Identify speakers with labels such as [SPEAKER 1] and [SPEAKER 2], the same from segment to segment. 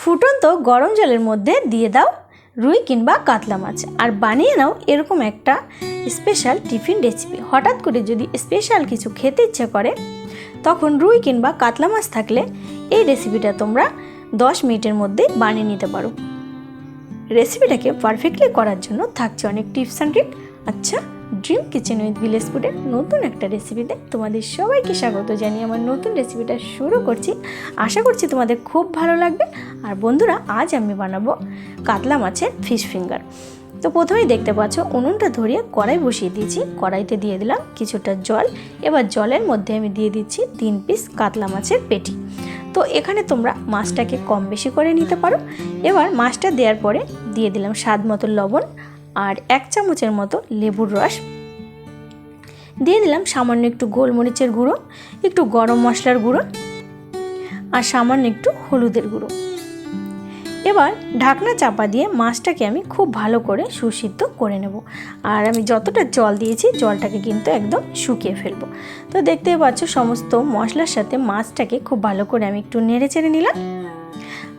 [SPEAKER 1] ফুটন্ত গরম জলের মধ্যে দিয়ে দাও রুই কিংবা কাতলা মাছ আর বানিয়ে নাও এরকম একটা স্পেশাল টিফিন রেসিপি। হঠাৎ করে যদি স্পেশাল কিছু খেতে ইচ্ছে করে তখন রুই কিংবা কাতলা মাছ থাকলে এই রেসিপিটা তোমরা 10 মিনিটের মধ্যে বানিয়ে নিতে পারো। রেসিপিটাকে পারফেক্টলি করার জন্য থাকছে অনেক টিপস অ্যান্ড ট্রিক। আচ্ছা, ড্রিম কিচেন উইথ ভিলেজ ফুডের নতুন একটা রেসিপিতে তোমাদের সবাইকে স্বাগত জানিয়ে আমার নতুন রেসিপিটা শুরু করছি। আশা করছি তোমাদের খুব ভালো লাগবে। আর বন্ধুরা, আজ আমি বানাবো কাতলা মাছের ফিশ ফিঙ্গার। তো প্রথমেই দেখতে পাচ্ছ উনুনটা ধরিয়ে কড়াই বসিয়ে দিয়েছি। কড়াইতে দিয়ে দিলাম কিছুটা জল। এবার জলের মধ্যে আমি দিয়ে দিচ্ছি 3 পিস কাতলা মাছের পেটি। তো এখানে তোমরা মাছটাকে কম বেশি করে নিতে পারো। এবার মাছটা দেওয়ার পরে দিয়ে দিলাম স্বাদ মতো লবণ আর 1 চামচের মতো লেবুর রস। দিয়ে দিলাম সামান্য একটু গোলমরিচের গুঁড়ো, একটু গরম মশলার গুঁড়ো আর সামান্য একটু হলুদের গুঁড়ো। এবার ঢাকনা চাপা দিয়ে মাছটাকে আমি খুব ভালো করে সুসিদ্ধ করে নেব। আর আমি যতটা জল দিয়েছি জলটাকে কিন্তু একদম শুকিয়ে ফেলবো। তো দেখতেই পাচ্ছ সমস্ত মশলার সাথে মাছটাকে খুব ভালো করে আমি একটু নেড়ে চেড়ে নিলাম।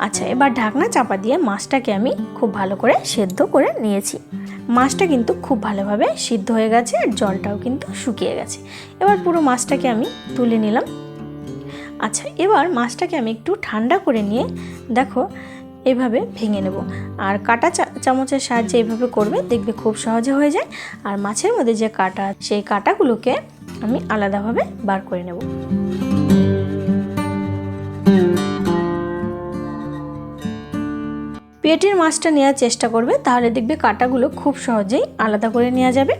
[SPEAKER 1] আচ্ছা, এবার ঢাকনা চাপা দিয়ে মাছটাকে আমি খুব ভালো করে সেদ্ধ করে নিয়েছি। মাছটা কিন্তু খুব ভালোভাবে সিদ্ধ হয়ে গেছে আর জলটাও কিন্তু শুকিয়ে গেছে। এবার পুরো মাছটাকে আমি তুলে নিলাম। আচ্ছা, এবার মাছটাকে আমি একটু ঠান্ডা করে নিয়ে দেখো এভাবে ভেঙে নেব। আর কাটা চামচের সাহায্যে এইভাবে করবে, দেখবে খুব সহজে হয়ে যায়। আর মাছের মধ্যে যে কাটা, সেই কাটাগুলোকে আমি আলাদাভাবে বার করে নেব। পেটির মাছটা নেওয়ার চেষ্টা করবে, তাহলে দেখবে কাটাগুলো খুব সহজেই আলাদা করে নেওয়া যাবে।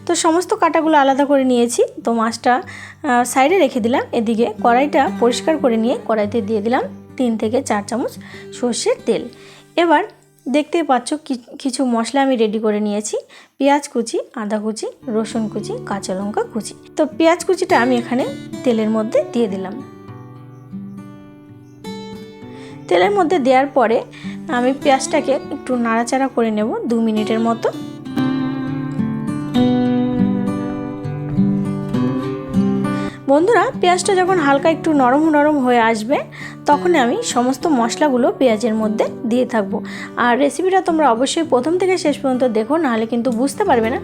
[SPEAKER 1] তো সমস্ত কাটাগুলো আলাদা করে নিয়েছি। তো মাছটা সাইডে রেখে দিলাম। এদিকে কড়াইটা পরিষ্কার করে নিয়ে কড়াইতে দিয়ে দিলাম 3 থেকে 4 চামচ সর্ষের তেল। এবার দেখতেই পাচ্ছ কিছু মশলা আমি রেডি করে নিয়েছি। পেঁয়াজ কুচি, আদা কুচি, রসুন কুচি, কাঁচা লঙ্কা কুচি। তো পেঁয়াজ কুচিটা আমি এখানে তেলের মধ্যে দিয়ে দিলাম। তেলের মধ্যে দেওয়ার পরে আমি পেঁয়াজটাকে একটু নাড়াচাড়া করে নেব 2 মিনিটের মতো। বন্ধুরা, পেঁয়াজটা যখন হালকা একটু নরম নরম হয়ে আসবে তখন আমি সমস্ত মশলাগুলো পেঁয়াজের মধ্যে দিয়ে থাকবো। আর রেসিপিটা তোমরা অবশ্যই প্রথম থেকে শেষ পর্যন্ত দেখো, নাহলে কিন্তু বুঝতে পারবে না।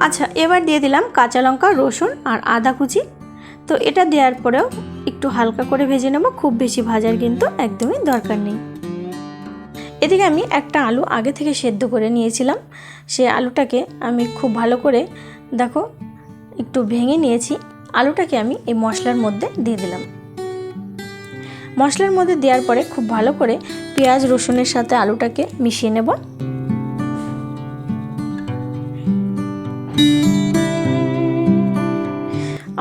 [SPEAKER 1] আচ্ছা, এবার দিয়ে দিলাম কাঁচা লঙ্কা, রসুন আর আদা কুচি। তো এটা দেওয়ার পরেও একটু হালকা করে ভেজে নেব, খুব বেশি ভাজার কিন্তু একদমই দরকার নেই। এদিকে আমি একটা আলু আগে থেকে সেদ্ধ করে নিয়েছিলাম। সেই আলুটাকে আমি খুব ভালো করে দেখো একটু ভেঙে নিয়েছি। আলুটাকে আমি এই মশলার মধ্যে দিয়ে দিলাম। মশলার মধ্যে দেওয়ার পরে খুব ভালো করে পেঁয়াজ রসুনের সাথে আলুটাকে মিশিয়ে নেব।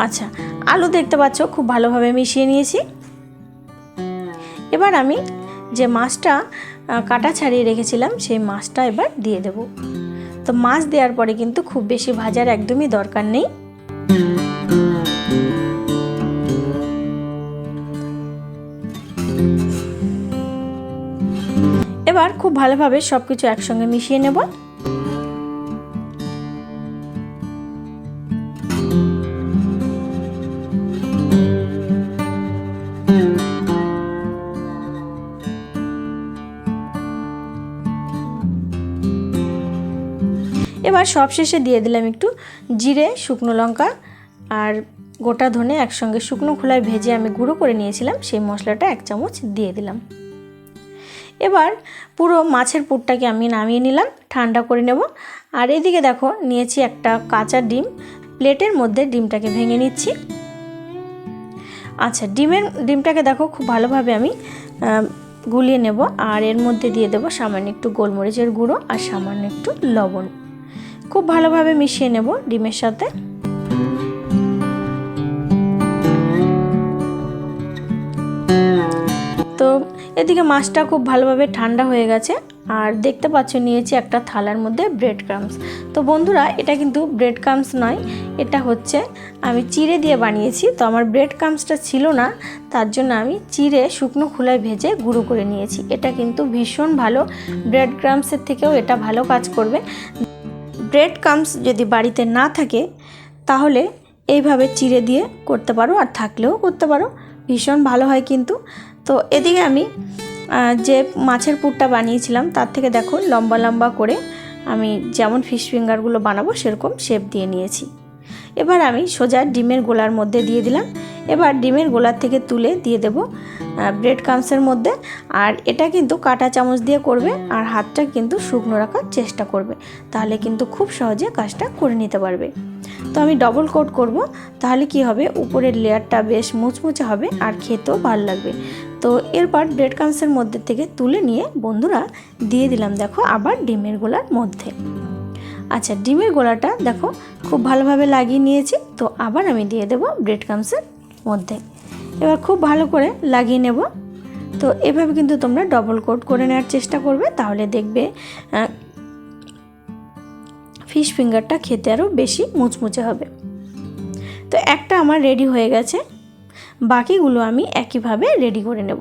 [SPEAKER 1] আচ্ছা, আলু দেখতে পাচ্ছ খুব ভালোভাবে মিশিয়ে নিয়েছি। এবার আমি যে মাছটা কাটা ছাড়িয়ে রেখেছিলাম সেই মাছটা এবার দিয়ে দেব। তো মাছ দেওয়ার পরে কিন্তু খুব বেশি ভাজার একদমই দরকার নেই। এবার খুব ভালোভাবে সবকিছু একসঙ্গে মিশিয়ে নেব। এবার সবশেষে দিয়ে দিলাম একটু জিরে, শুকনো লঙ্কা আর গোটা ধনে একসঙ্গে শুকনো খোলায় ভেজে আমি গুঁড়ো করে নিয়েছিলাম, সেই মশলাটা 1 চামচ দিয়ে দিলাম। এবার পুরো মাছের পুরটাকে আমি নামিয়ে নিলাম, ঠান্ডা করে নেব। আর এদিকে দেখো নিয়েছি একটা কাঁচা ডিম। প্লেটের মধ্যে ডিমটাকে ভেঙে নিচ্ছি। আচ্ছা, ডিমটাকে দেখো খুব ভালোভাবে আমি গুলিয়ে নেব। আর এর মধ্যে দিয়ে দেব সামান্য একটু গোলমরিচের গুঁড়ো আর সামান্য একটু লবণ। খুব ভালোভাবে মিশিয়ে নেব ডিমের সাথে। তো এদিকে মাছটা খুব ভালোভাবে ঠান্ডা হয়ে গেছে। আর দেখতে পাচ্ছ নিয়েছি একটা থালার মধ্যে ব্রেড ক্রাম্বস। তো বন্ধুরা, এটা কিন্তু ব্রেড ক্রাম্বস নয়, এটা হচ্ছে আমি চিড়ে দিয়ে বানিয়েছি। তো আমার ব্রেড ক্রাম্বসটা ছিল না, তার জন্য আমি চিড়ে শুকনো খোলায় ভেজে গুঁড়ো করে নিয়েছি। এটা কিন্তু ভীষণ ভালো, ব্রেড ক্রাম্বসের থেকেও এটা ভালো কাজ করবে। ব্রেড ক্রাম্বস যদি বাড়িতে না থাকে তাহলে এইভাবে চিড়ে দিয়ে করতে পারো, আর থাকলেও করতে পারো, ভীষণ ভালো হয় কিন্তু। তো এদিকে আমি যে মাছের পুরটা বানিয়েছিলাম তার থেকে দেখো লম্বা লম্বা করে আমি যেমন ফিশ ফিঙ্গারগুলো বানাবো সেরকম শেপ দিয়ে নিয়েছি। এবার আমি সোজা ডিমের গোলার মধ্যে দিয়ে দিলাম। এবার ডিমের গোলার থেকে তুলে দিয়ে দেব ব্রেড ক্রাম্বসের মধ্যে। আর এটা কিন্তু কাঁটা চামচ দিয়ে করবে, আর হাতটা কিন্তু শুকনো রাখার চেষ্টা করবে, তাহলে কিন্তু খুব সহজে কাজটা করে নিতে পারবে। তো আমি ডবল কোট করব, তাহলে কি হবে, উপরের লেয়ারটা বেশ মুচমুচে হবে আর খেতেও ভালো লাগবে। তো এরপর ব্রেড ক্রাম্বসের মধ্যে থেকে তুলে নিয়ে বন্ধুরা দিয়ে দিলাম দেখো আবার ডিমের গোলার মধ্যে। আচ্ছা, ডিমের গোলাটা দেখো খুব ভালোভাবে লাগিয়ে নিয়েছি। তো আবার আমি দিয়ে দেব ব্রেড ক্রাম্বসের মধ্যে। এবার খুব ভালো করে লাগিয়ে নেব। তো এভাবে কিন্তু তোমরা ডবল কোট করে নেওয়ার চেষ্টা করবে, তাহলে দেখবে ফিশ ফিঙ্গারটা খেতে আরও বেশি মুচমুচে হবে। তো একটা আমার রেডি হয়ে গেছে, বাকিগুলো আমি একইভাবে রেডি করে নেব।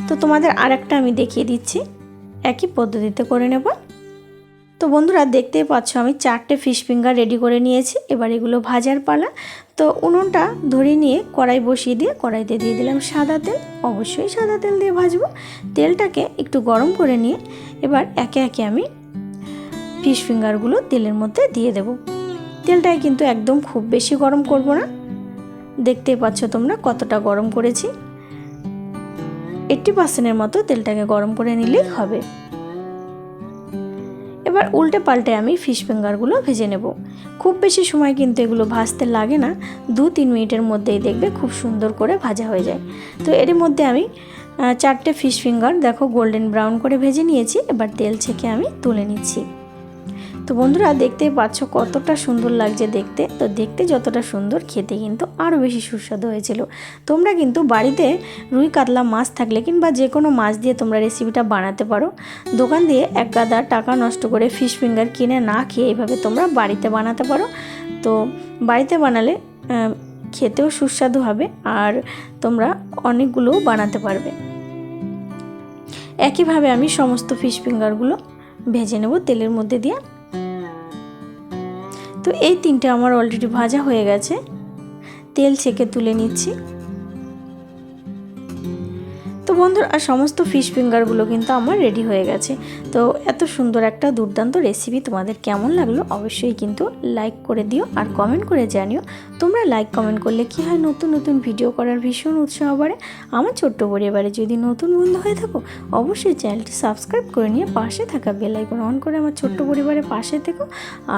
[SPEAKER 1] তো তোমাদের আরেকটা আমি দেখিয়ে দিচ্ছি, একই পদ্ধতিতে করে নেব। তো বন্ধুরা দেখতেই পাচ্ছ আমি 4টে ফিশ ফিঙ্গার রেডি করে নিয়েছি। এবার এগুলো ভাজার পালা। তো উনুনটা ধরিয়ে নিয়ে কড়াই বসিয়ে দিয়ে কড়াইতে দিয়ে দিলাম সাদা তেল। অবশ্যই সাদা তেল দিয়ে ভাজবো। তেলটাকে একটু গরম করে নিয়ে এবার একে একে আমি ফিশ ফিঙ্গারগুলো তেলের মধ্যে দিয়ে দেব। তেলটাই কিন্তু একদম খুব বেশি গরম করব না, দেখতেই পাচ্ছ তোমরা কতটা গরম করেছি। 80% মতো তেলটাকে গরম করে নিলেই হবে। এবার উল্টে পাল্টে আমি ফিশ ফিঙ্গারগুলো ভেজে নেব। খুব বেশি সময় কিন্তু এগুলো ভাজতে লাগে না, 2-3 মিনিটের মধ্যেই দেখবে খুব সুন্দর করে ভাজা হয়ে যায়। তো এর মধ্যে আমি 4টে ফিশ ফিঙ্গার দেখো গোল্ডেন ব্রাউন করে ভেজে নিয়েছি। এবার তেল ছেঁকে আমি তুলে নিচ্ছি। তো বন্ধুরা দেখতেই পাচ্ছ কতটা সুন্দর লাগছে দেখতে। তো দেখতে যতটা সুন্দর, খেতে কিন্তু আরও বেশি সুস্বাদু হয়েছিল। তোমরা কিন্তু বাড়িতে রুই কাতলা মাছ থাকলে কিংবা যে কোনো মাছ দিয়ে তোমরা রেসিপিটা বানাতে পারো। দোকান দিয়ে এক গাদা টাকা নষ্ট করে ফিশ ফিঙ্গার কিনে না খেয়ে এইভাবে তোমরা বাড়িতে বানাতে পারো। তো বাড়িতে বানালে খেতেও সুস্বাদু হবে, আর তোমরা অনেকগুলোও বানাতে পারবে। একইভাবে আমি সমস্ত ফিশ ফিঙ্গারগুলো ভেজে নেব তেলের মধ্যে দিয়ে। তো এই 3টে আমার অলরেডি ভাজা হয়ে গেছে, তেল ছেঁকে তুলে নিচ্ছি। তো বন্ধুরা সমস্ত ফিশ ফিঙ্গারগুলো কিন্তু আমার রেডি হয়ে গেছে। তো এত সুন্দর একটা দুর্দান্ত রেসিপি তোমাদের কেমন লাগলো অবশ্যই কিন্তু লাইক করে দিও, আর কমেন্ট করে জানিও। তোমরা লাইক কমেন্ট করলে কি হয়, নতুন নতুন ভিডিও করার ভীষণ উৎসাহ বাড়ে। আমার ছোট্ট পরিবারে যদি নতুন বন্ধু হয়ে থাকো অবশ্যই চ্যানেলটি সাবস্ক্রাইব করে নিয়ে পাশে থাকা বেল আইকন অন করে আমার ছোট্ট পরিবারের পাশে থেকো,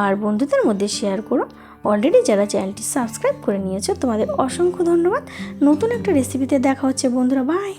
[SPEAKER 1] আর বন্ধুদের মধ্যে শেয়ার করো। অলরেডি যারা চ্যানেলটি সাবস্ক্রাইব করে নিয়েছো তোমাদের অসংখ্য ধন্যবাদ। নতুন একটা রেসিপিতে দেখা হচ্ছে বন্ধুরা, বাই।